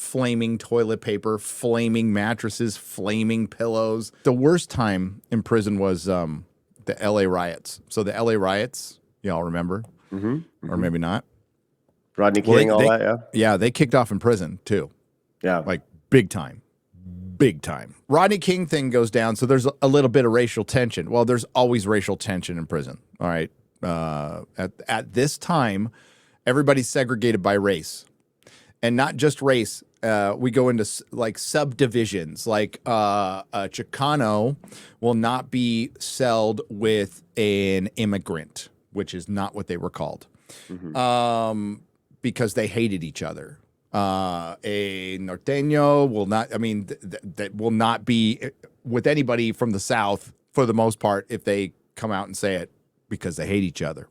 flaming toilet paper, flaming mattresses, flaming pillows. The worst time in prison was the LA riots. So the LA riots, y'all remember? Or maybe not. Rodney King, all that, yeah? Yeah, they kicked off in prison too. Yeah. Like big time. Big time. Rodney King thing goes down, so there's a little bit of racial tension. Well, there's always racial tension in prison, all right? At this time, everybody's segregated by race. And not just race. We go into like subdivisions. Like a Chicano will not be celled with an immigrant, which is not what they were called, because they hated each other. A norteño will not. I mean, that will not be with anybody from the South for the most part if they come out and say it, because they hate each other.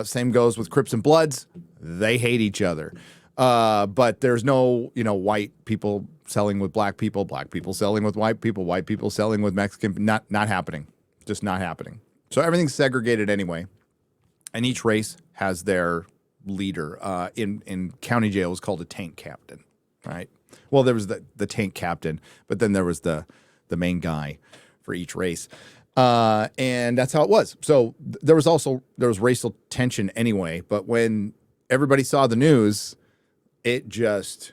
Same goes with Crips and Bloods. They hate each other. But there's no, white people selling with black people selling with white people selling with Mexican. Not happening. Just not happening. So everything's segregated anyway. And each race has their leader. In county jail, it was called a tank captain, right? Well, there was the tank captain, but then there was the main guy for each race. And that's how it was. So there was racial tension anyway, but when everybody saw the news, it just,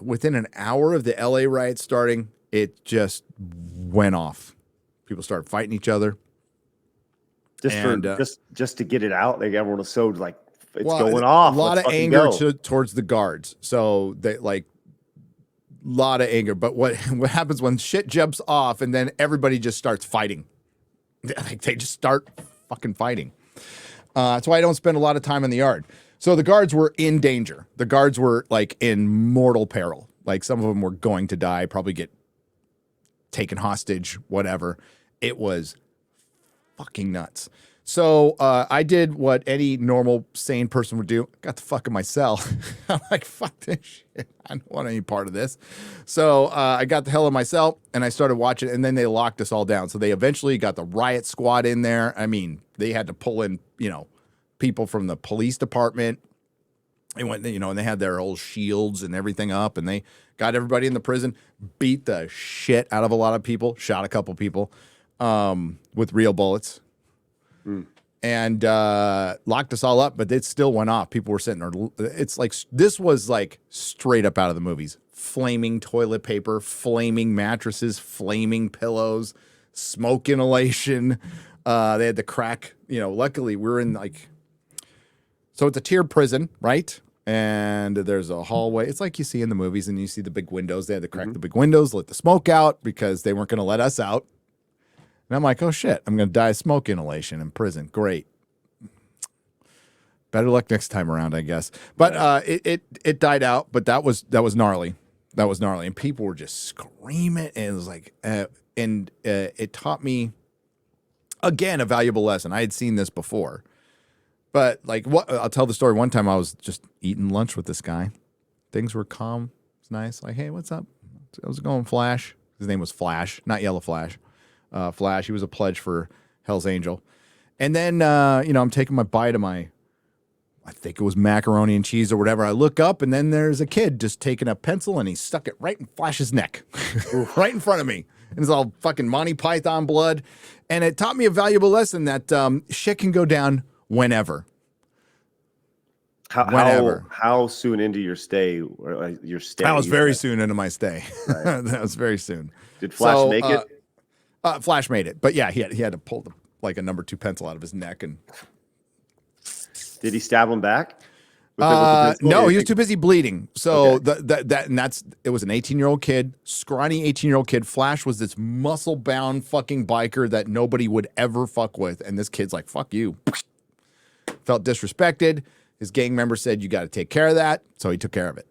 within an hour of the LA riot starting, it just went off. People started fighting each other. Just to get it out, like everyone was so like, it's going off. A lot of anger towards the guards. So they lot of anger. But what happens when shit jumps off and then everybody just starts fighting? Like they just start fucking fighting. That's why I don't spend a lot of time in the yard. So the guards were in danger. The guards were like in mortal peril. Like some of them were going to die, probably get taken hostage, whatever. It was fucking nuts. So I did what any normal, sane person would do. Got the fuck in my cell. I'm like, fuck this shit. I don't want any part of this. So I got the hell in my cell, and I started watching, and then they locked us all down. So they eventually got the riot squad in there. I mean, they had to pull in, people from the police department. They went, and they had their old shields and everything up, and they got everybody in the prison, beat the shit out of a lot of people, shot a couple people with real bullets. And locked us all up, but it still went off. People were sitting there. It's like, this was like straight up out of the movies. Flaming toilet paper, flaming mattresses, flaming pillows, smoke inhalation. They had the crack, luckily we were in so it's a tiered prison, right? And there's a hallway. It's like you see in the movies, and you see the big windows. They had to crack the big windows, let the smoke out because they weren't going to let us out. And I'm like, oh shit, I'm going to die of smoke inhalation in prison. Great. Better luck next time around, I guess. But it died out, but that was gnarly. That was gnarly. And people were just screaming. And it was like, it taught me, again, a valuable lesson. I had seen this before. But I'll tell the story. One time I was just eating lunch with this guy. Things were calm. It's nice. Like, hey, what's up? How's it going, Flash? His name was Flash, not Yellow Flash. Flash. He was a pledge for Hell's Angel. And then, I'm taking my bite of I think it was macaroni and cheese or whatever. I look up, and then there's a kid just taking a pencil, and he stuck it right in Flash's neck, right in front of me. And it's all fucking Monty Python blood. And it taught me a valuable lesson that shit can go down whenever. How soon into your stay? I was very soon into my stay. Right. That was very soon. Did Flash make it? Flash made it, but yeah, he had to pull a number 2 pencil out of his neck. And did he stab him back? No, he was too busy bleeding. So it was an 18-year-old kid, scrawny 18-year-old kid. Flash was this muscle-bound fucking biker that nobody would ever fuck with, and this kid's like, "Fuck you." Felt disrespected. His gang member said, "You got to take care of that," so he took care of it.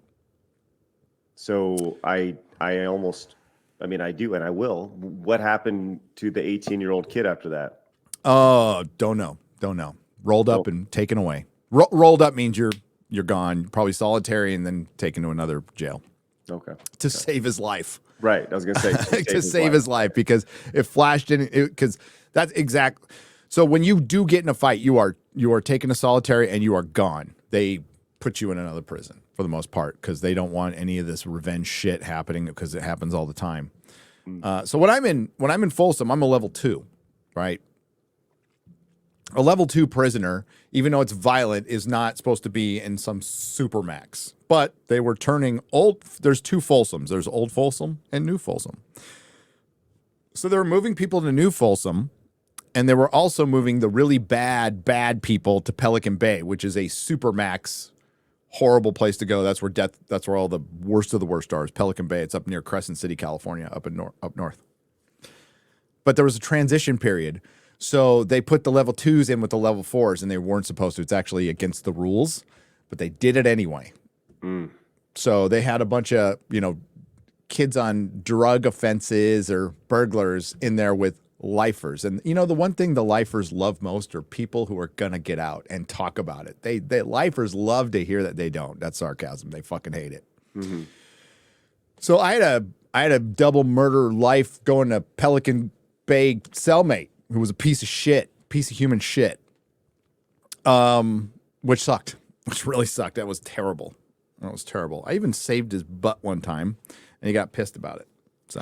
So I do, and I will. What happened to the 18-year-old kid after that? Oh, don't know. Rolled up and taken away. Rolled up means you're gone. Probably solitary and then taken to another jail. Okay. To save his life. Right. I was going to say to save his life, because if Flash didn't, because that's exact. So when you do get in a fight, you are taken to solitary and you are gone. They put you in another prison. for the most part because they don't want any of this revenge shit happening because it happens all the time. So when I'm in Folsom, I'm a level 2, right? A level 2 prisoner, even though it's violent, is not supposed to be in some super max. But they were turning old. There's 2 Folsoms. There's old Folsom and new Folsom. So they were moving people to new Folsom, and they were also moving the really bad people to Pelican Bay, which is a super max, horrible place to go. That's where all the worst of the worst are. Is Pelican Bay. It's up near Crescent City, California, up north. But there was a transition period. So they put the level 2s in with the level 4s, and they weren't supposed to. It's actually against the rules, but they did it anyway. So they had a bunch of, kids on drug offenses or burglars in there with lifers. And, the one thing the lifers love most are people who are going to get out and talk about it. They lifers love to hear that they don't. That's sarcasm. They fucking hate it. Mm-hmm. So I had a double murder life going to Pelican Bay cellmate who was a piece of human shit, which sucked, which really sucked. That was terrible. I even saved his butt one time, and he got pissed about it. So,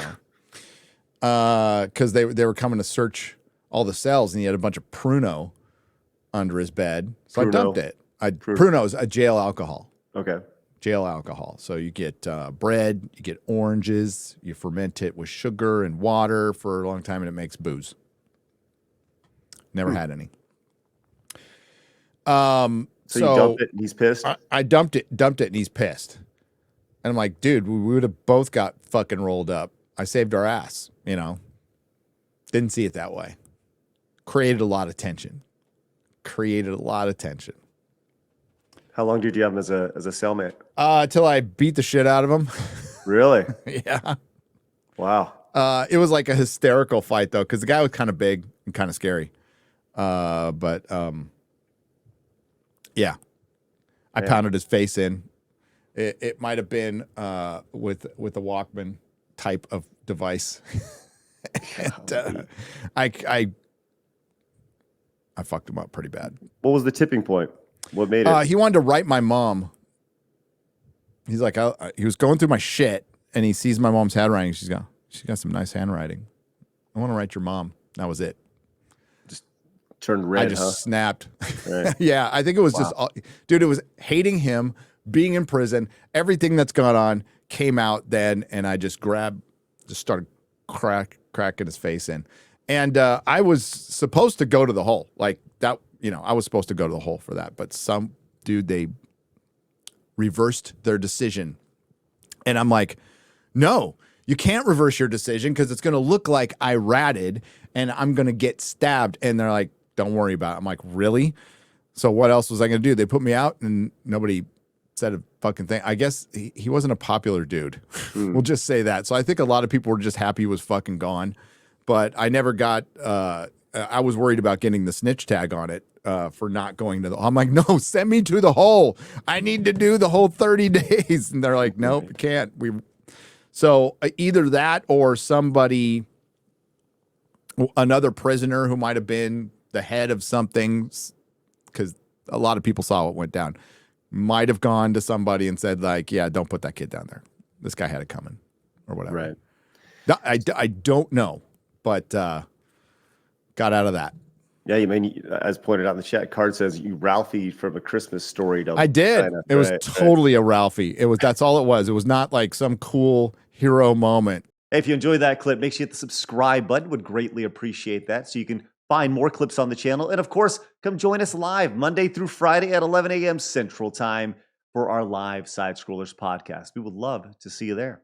because they were coming to search all the cells, and he had a bunch of Pruno under his bed, so I dumped it. Pruno's a jail alcohol. Okay. Jail alcohol. So you get bread, you get oranges, you ferment it with sugar and water for a long time, and it makes booze. Never had any. So you dumped it and he's pissed? I dumped it and he's pissed. And I'm like, dude, we would have both got fucking rolled up. I saved our ass, Didn't see it that way. Created a lot of tension. How long did you have him as a cellmate? Till I beat the shit out of him. Really? Yeah. Wow. It was like a hysterical fight though, because the guy was kind of big and kind of scary. But yeah, I pounded his face in. It might have been with a Walkman type of device, and I fucked him up pretty bad. What was the tipping point? What made it? He wanted to write my mom. He's like, he was going through my shit, and he sees my mom's handwriting. She's got some nice handwriting. I want to write your mom. That was it. Turned red. I just snapped. Right. Yeah, I think it was just, dude, it was hating him, being in prison. Everything that's gone on came out then, and I just started cracking his face in. And I was supposed to go to the hole. Like that, I was supposed to go to the hole for that. But they reversed their decision. And I'm like, no, you can't reverse your decision because it's going to look like I ratted and I'm going to get stabbed. And they're like, don't worry about it. I'm like, really? So what else was I going to do? They put me out and nobody said a fucking thing. I guess he wasn't a popular dude. We'll just say that. So I think a lot of people were just happy he was fucking gone. But I never got, I was worried about getting the snitch tag on it for not going to the, I'm like, no, send me to the hole. I need to do the whole 30 days. And they're like, nope, we can't. So either that or somebody, another prisoner who might have been the head of something, because a lot of people saw what went down, might have gone to somebody and said like, yeah, don't put that kid down there. This guy had it coming or whatever. Right. I don't know, but got out of that. Yeah, you mean, as pointed out in the chat, Card says you Ralphie from A Christmas Story. I did. China. It was totally a Ralphie. That's all it was. It was not like some cool hero moment. Hey, if you enjoyed that clip, make sure you hit the subscribe button. Would greatly appreciate that so you can find more clips on the channel. And of course, come join us live Monday through Friday at 11 a.m. Central Time for our live Side Scrollers podcast. We would love to see you there.